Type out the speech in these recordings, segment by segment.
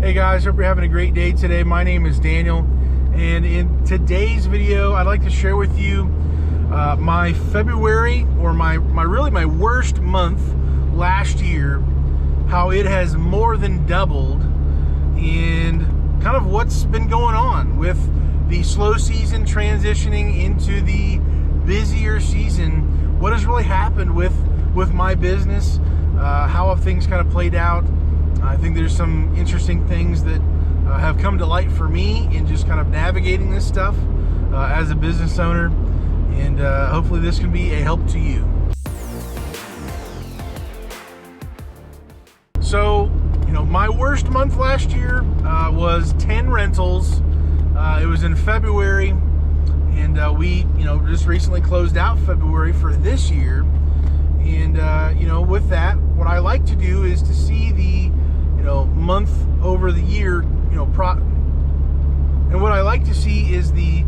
Hey guys, hope you're having a great day today. My name is Daniel, and in today's video I'd like to share with you my February, or my worst month last year, how it has more than doubled, and kind of what's been going on with the slow season transitioning into the busier season. What has really happened with my business, how have things kind of played out. I think there's some interesting things that have come to light for me in just kind of navigating this stuff as a business owner, and hopefully this can be a help to you. So, my worst month last year was 10 rentals. It was in February, and we, just recently closed out February for this year. And, with that, what I like to do is to see the month over the year, and what I like to see is the,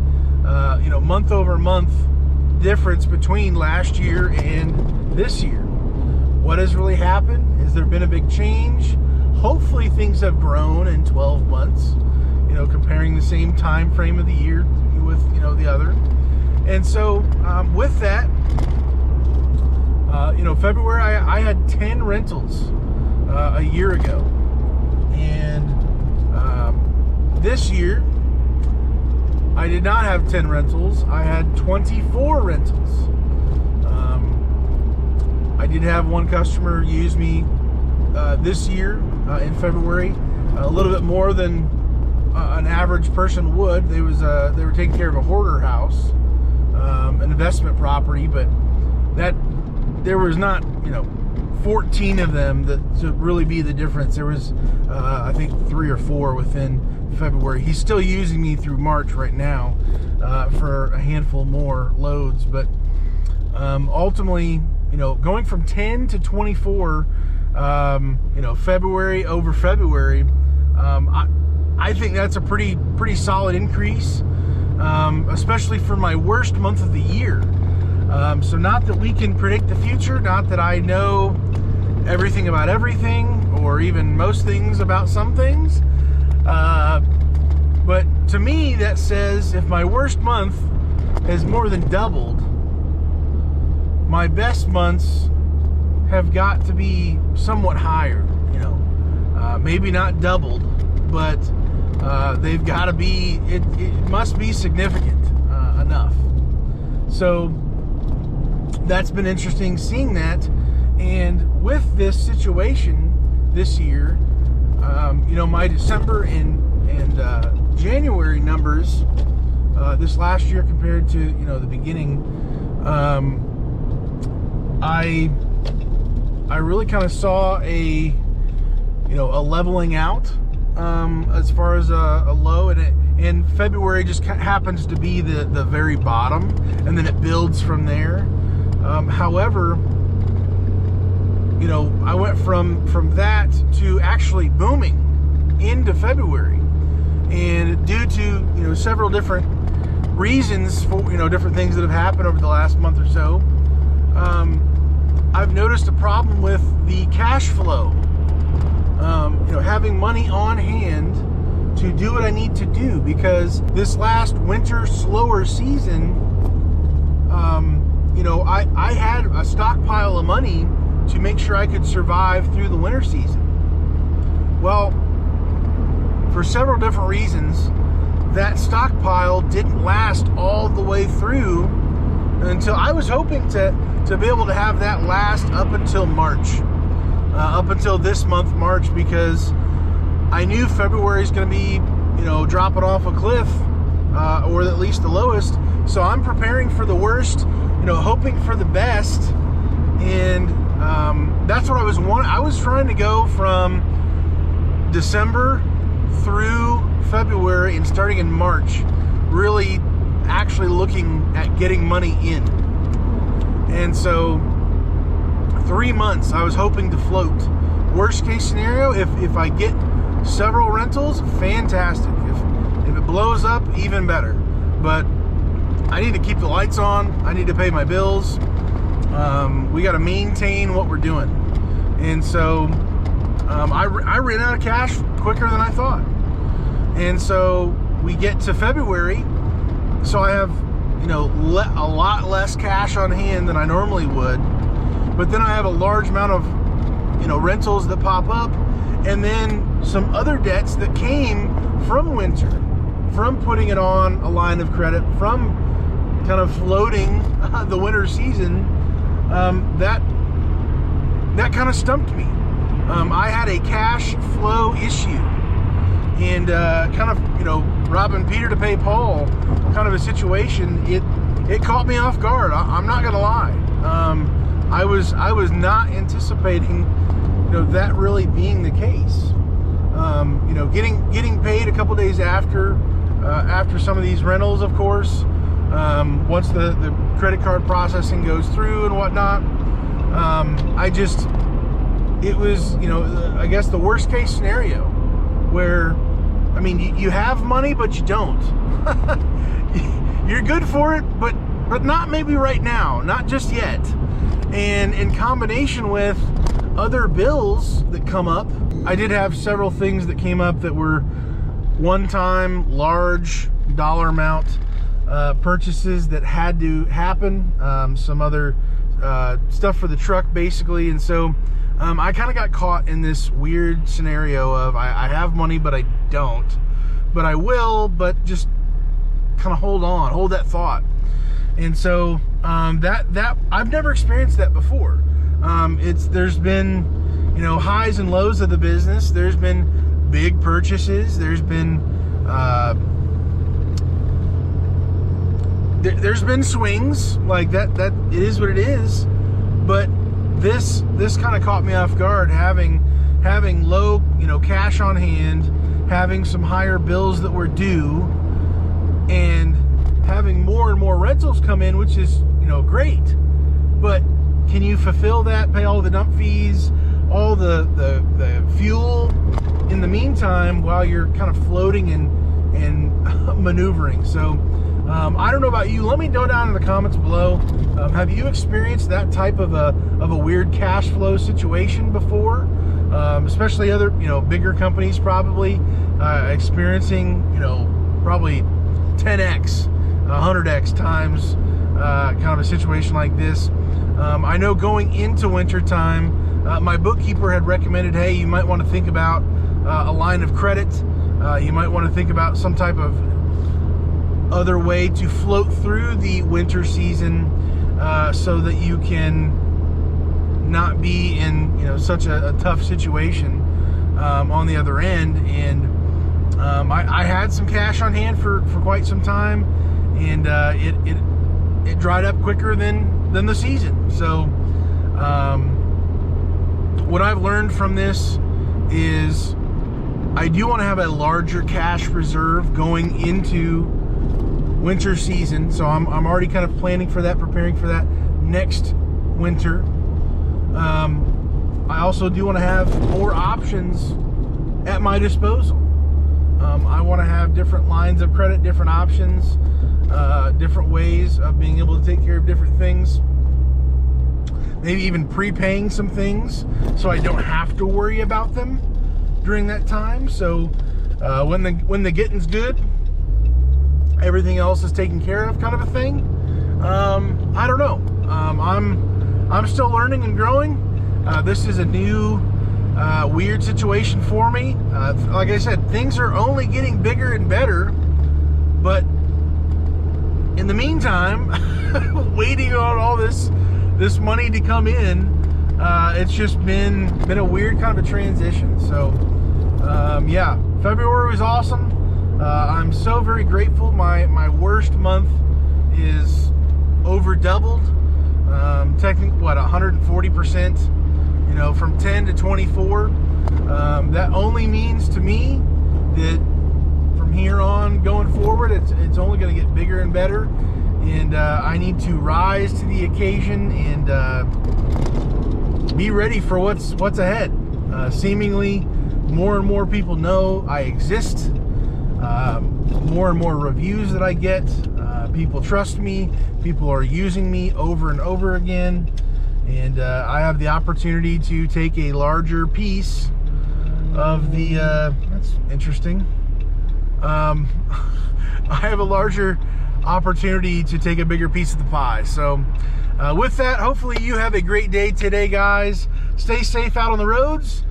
month over month difference between last year and this year. What has really happened? Has there been a big change? Hopefully things have grown in 12 months, comparing the same time frame of the year with, the other. And so with that, February, I had 10 rentals a year ago. And this year, I did not have 10 rentals. I had 24 rentals. I did have one customer use me this year in February, a little bit more than an average person would. They were taking care of a hoarder house, an investment property, but that there was not 14 of them that to really be the difference. There was I think 3 or 4 within February. He's still using me through March right now for a handful more loads, but ultimately, going from 10 to 24, February over February, I think that's a pretty solid increase, especially for my worst month of the year. So not that we can predict the future, not that I know everything about everything, or even most things about some things, but to me that says if my worst month has more than doubled, my best months have got to be somewhat higher, maybe not doubled, but they've got to be, it must be significant enough. So that's been interesting seeing that. And with this situation this year, my December and January numbers this last year compared to the beginning, I really kind of saw a leveling out as far as a low, and February just happens to be the very bottom, and then it builds from there. However, I went from that to actually booming into February, and due to several different reasons for different things that have happened over the last month or so, I've noticed a problem with the cash flow. Having money on hand to do what I need to do, because this last winter slower season, I had a stockpile of money to make sure I could survive through the winter season. Well, for several different reasons, that stockpile didn't last all the way through until I was hoping to be able to have that last up until March, up until this month, March, because I knew February is going to be, dropping off a cliff, or at least the lowest. So I'm preparing for the worst, hoping for the best, and that's what I was wanting. I was trying to go from December through February and starting in March, really actually looking at getting money in. And so 3 months I was hoping to float. Worst case scenario, if I get several rentals, fantastic. If it blows up, even better. But I need to keep the lights on. I need to pay my bills. We got to maintain what we're doing. And so I ran out of cash quicker than I thought. And so we get to February, so I have, you know, a lot less cash on hand than I normally would. But then I have a large amount of, you know, rentals that pop up, and then some other debts that came from winter, from putting it on a line of credit, from kind of floating the winter season. That kind of stumped me. I had a cash flow issue, and kind of, you know, robbing Peter to pay Paul kind of a situation. It caught me off guard. I'm not gonna lie. I was not anticipating, you know, that really being the case. You know, getting paid a couple days after some of these rentals, of course. Once the credit card processing goes through and whatnot, it was, you know, I guess the worst case scenario where, I mean, you have money, but you don't. You're good for it, but not maybe right now, not just yet. And in combination with other bills that come up, I did have several things that came up that were one-time large dollar amount purchases that had to happen, some other stuff for the truck basically. And so I kind of got caught in this weird scenario of I have money but I don't, but I will, but just kind of hold that thought. And so that I've never experienced that before. There's been, you know, highs and lows of the business. There's been big purchases. There's been there's been swings like that. That it is what it is. But this kind of caught me off guard, having low, you know, cash on hand, having some higher bills that were due, and having more and more rentals come in, which is, you know, great. But can you fulfill that, pay all the dump fees, all the fuel in the meantime while you're kind of floating and maneuvering? So I don't know about you. Let me know down in the comments below. Have you experienced that type of a weird cash flow situation before? Especially other, you know, bigger companies probably experiencing, you know, probably 10x, 100x times kind of a situation like this. I know going into winter time, my bookkeeper had recommended, hey, you might want to think about a line of credit. You might want to think about some type of other way to float through the winter season, so that you can not be in, you know, such a tough situation on the other end. And I had some cash on hand for quite some time, and it dried up quicker than the season. So what I've learned from this is I do want to have a larger cash reserve going into winter season. So I'm already kind of planning for that, preparing for that next winter. I also do want to have more options at my disposal. I want to have different lines of credit, different options, different ways of being able to take care of different things. Maybe even prepaying some things so I don't have to worry about them during that time. So when the getting's good, everything else is taken care of, kind of a thing. I don't know. I'm still learning and growing. This is a new weird situation for me. Like I said, things are only getting bigger and better, but in the meantime, waiting on all this money to come in, it's just been a weird kind of a transition. So yeah, February was awesome. I'm so very grateful. My worst month is over doubled. Technically, what, 140%, you know, from 10 to 24. That only means to me that from here on going forward, it's only going to get bigger and better. And I need to rise to the occasion and be ready for what's ahead. Seemingly, more and more people know I exist. More and more reviews that I get. People trust me. People are using me over and over again. And I have the opportunity to take a larger piece of the, that's interesting. I have a larger opportunity to take a bigger piece of the pie. So with that, hopefully you have a great day today, guys. Stay safe out on the roads,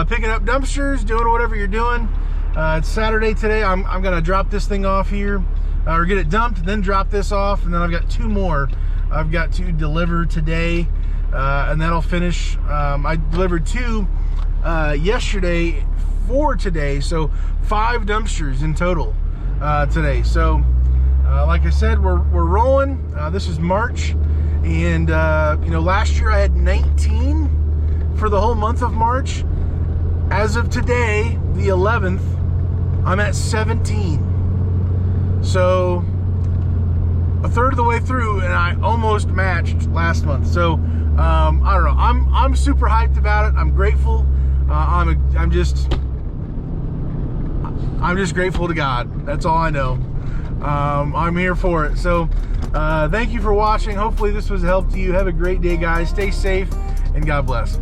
picking up dumpsters, doing whatever you're doing. It's Saturday today. I'm gonna drop this thing off here, or get it dumped, then drop this off, and then I've got 2 more I've got to deliver today, and that'll finish. I delivered 2 yesterday for today, so 5 dumpsters in total today. So like I said, we're rolling. This is March, and you know, last year I had 19 for the whole month of March. As of today, the 11th, I'm at 17. So a third of the way through, and I almost matched last month. So I don't know. I'm super hyped about it. I'm grateful. I'm just grateful to God. That's all I know. I'm here for it. So thank you for watching. Hopefully this was a help to you. Have a great day, guys. Stay safe, and God bless.